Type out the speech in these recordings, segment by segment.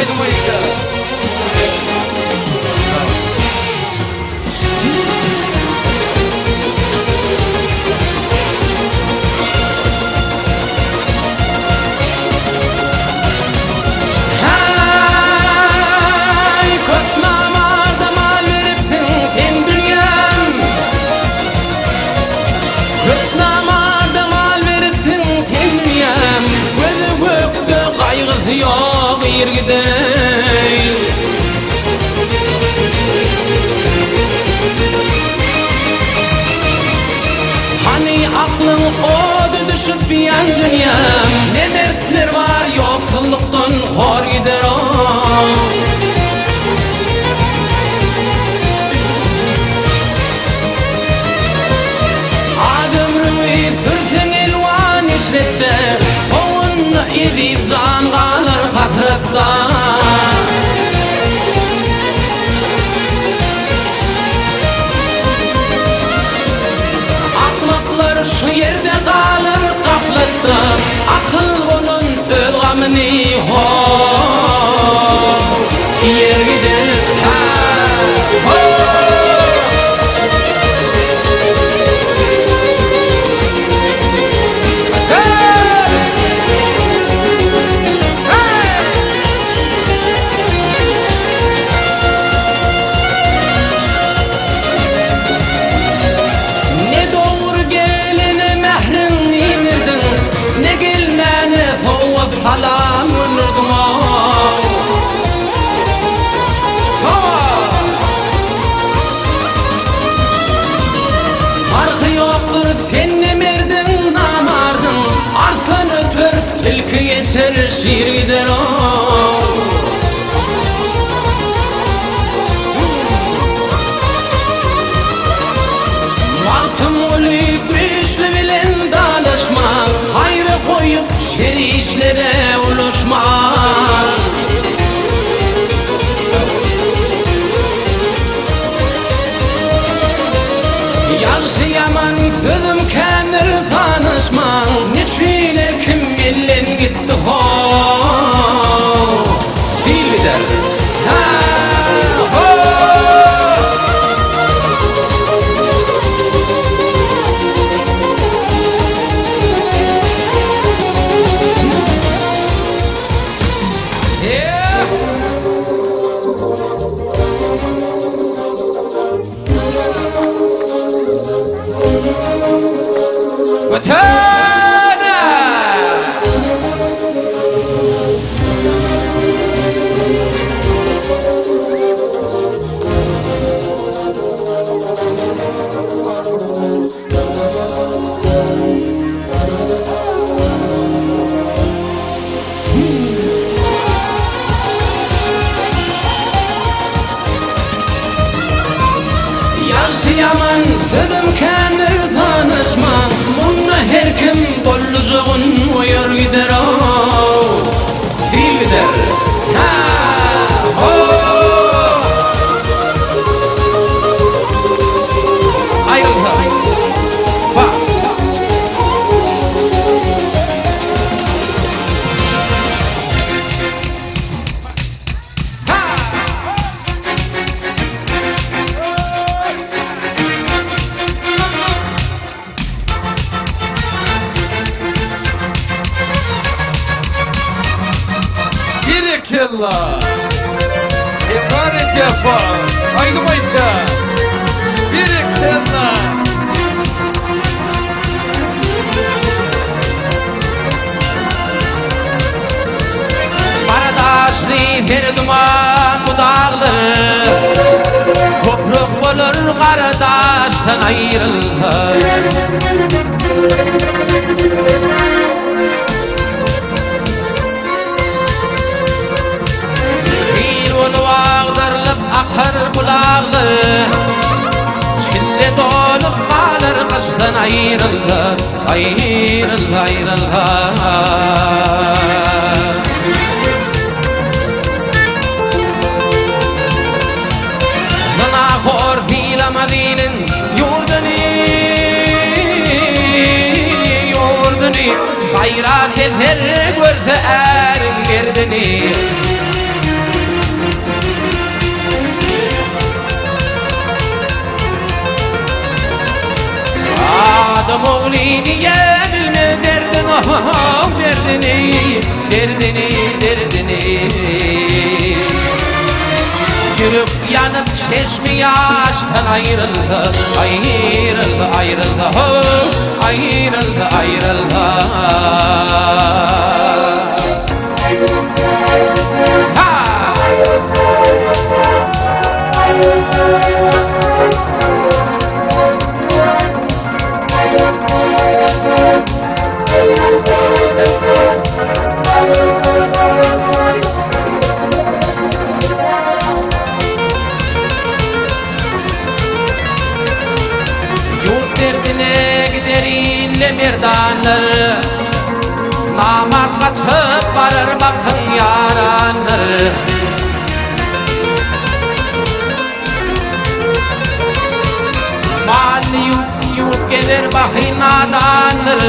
aytmayça. Yok yer gidey Hani aklın odu düşüp yan dünyam Ne dertler var yoksulluktan hor gider o Adımrımı sürsen elvan işlette Soğunna edip can kalır hasretten Akmaklar şu yerde kalır gaflette Akıl onun öz gamını yer gider Salam unurdum Farkı yoktur sen ne merdin namardın Arslan ötür tilki geçer şiir gider o Martım olu güçlü bilen danışma Hayrı koyup şeri işlere ulaşma Yarşı yaman sözüm kendir tanışma Neçiyle kim bilin gitti ho Silvider Yaman sözüm kendir tanışma Bununla her kim bollucuğun uyur gider o Sil gider Ayrılsa Bak Allah İmran cefa aytmayça. Birikçella Baradaşlı her duman budağlı Topruk olur kardeşten ayrılır Bir olu ağdırlıp akar kulağlı Çille dolup kalır kıştan ayrılır Ayrılır ayrılır Hor fila madinin yurdunu Bayrat eter görse erin gerdini Aldım oğlini yedirme derdini, derdini, derdini, derdini. Yürüp yanıp çeşmi yaştan ayrıldı, ayrıldı, ayrıldı, ayrıldı, ayrıldı. Ha! Yurt derdine giderinle merdanlar, namart kaçıp varır bakın yaranlar. Mahalli yurt gelir bakın nadanlar,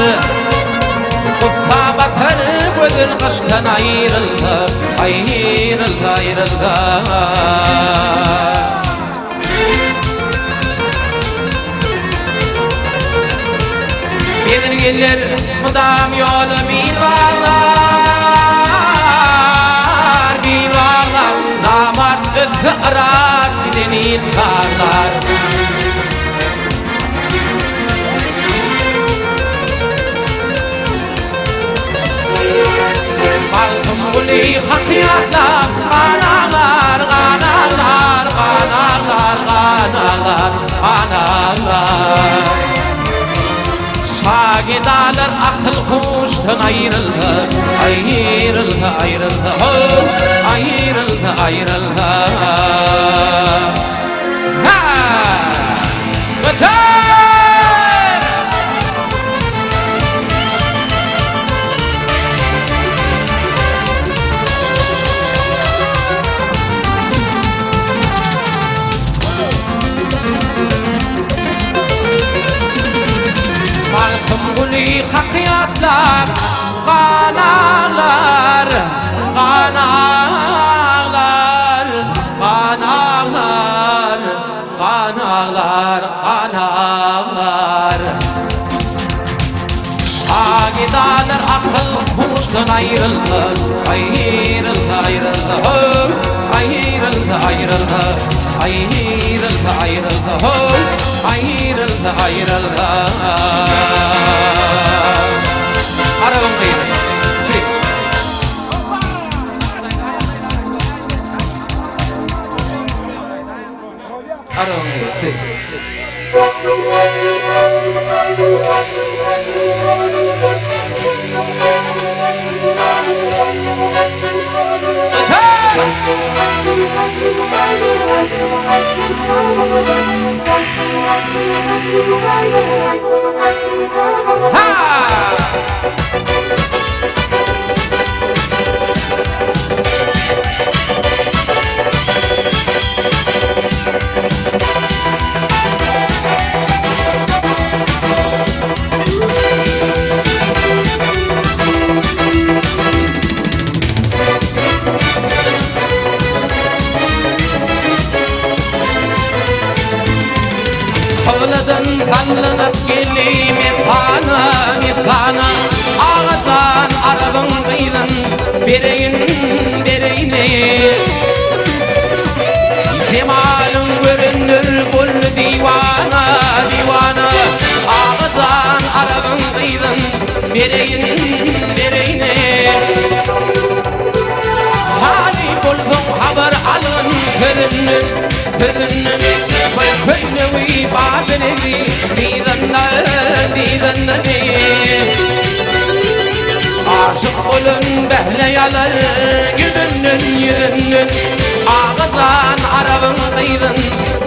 kuffa batır gözün kıştan ayrıldı, ayrıldı, ayrıldı. Gelir gelir mudam yolu bir bağlar, bir bağlar. Namart ötü arar gideni çağlar. Balkım uli hakiyatlar, kanalar, kanalar, kanalar, kanalar, kanalar. Sagidalar akıl kuştan ayrıldı, ayrıldı, ayrıldı, ayrıldı, ayrıldı. Ha! Vatan! Balkım uli hakiyatlar, kanalar, kanalar, kanalar, kanalar, kanalar. Sagidalar akıl kuştan ayrıldı, ayrıldı, ayrıldı, ayrıldı, ayrıldı, ayrıldı, ayrıldı, ayrıldı, ayrıldı. Arabam kayıt. Free. Arabam kayıt. Free. Kavladın kallanıp geleyim efana, efana. Ağızdan arabın kıydın, bereyin, bereyine. Cemalın görünür kul divana, divana. Ağızdan arabın kıydın, bereyin, bereyine. Hani buldum haber alın kölünün, kölünün. Köynevi badnevi didanlar, didanlar. Aşık olun behleyalar yüzünün, yüzünün. Ağızdan arabın kıydın,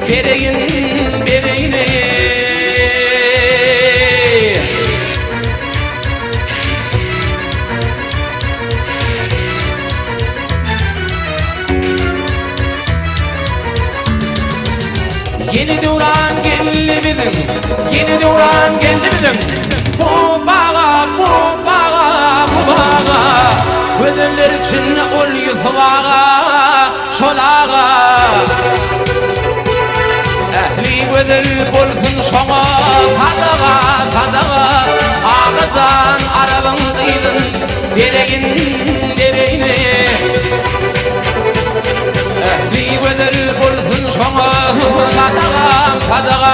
bereyin, bereyine. Yeni duran geldi bizim, yeni duran geldi bizim. Bu bağa, bu bağa, bu bağa. Gözler için ol yufağa, şolağa. Ehli gödür bolsun şoňa tadaga tadaga ağızan arabın kıydın deregin dereğine bir gödür bolsun şoňa tadaga tadaga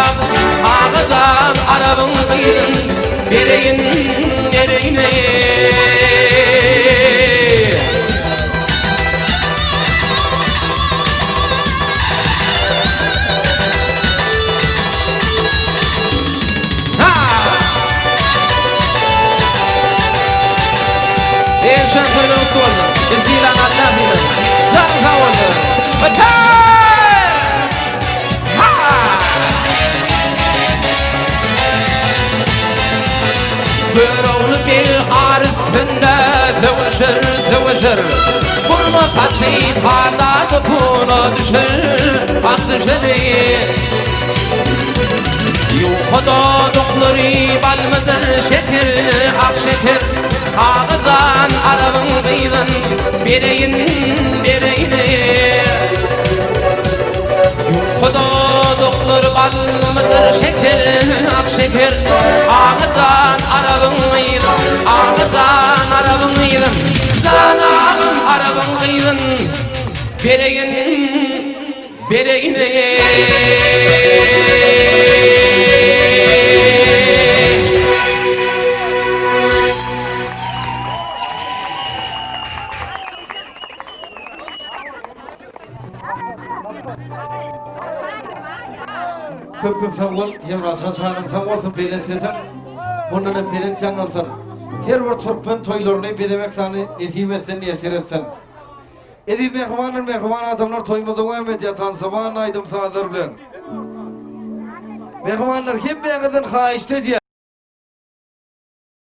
ağızan arabın kıydın deregin dereğine Sen söyle mutlu oldun. Biz değil anlatlar değil. Zarka oldun. Öter! Ha! Böyle bir harfinde dövüşür. Bulma taçı parladı puna düşür. Bak düşür. Yuhuda dokları balmıdır şeker, ak şeker. Ağızan arabın kıydın bereyin bereyine Yuhuda dokları balmıdır şeker, ak şeker. Ağızan arabın kıydın, ağızan arabın kıydın. Zanağın arabın kıydın bereyin bereyine Köp fawal Yevrasan sanım fawalsın belirtesin. Bundan peren canlarsın. Her bir Türkmen toylarını bedemek sani nesip etsin, esir etsin. Edip mehman adamlar toymada Ahmet yatan sabahın aydım sağdır bilen. Mehmanlar kim beğenedin haişte diye.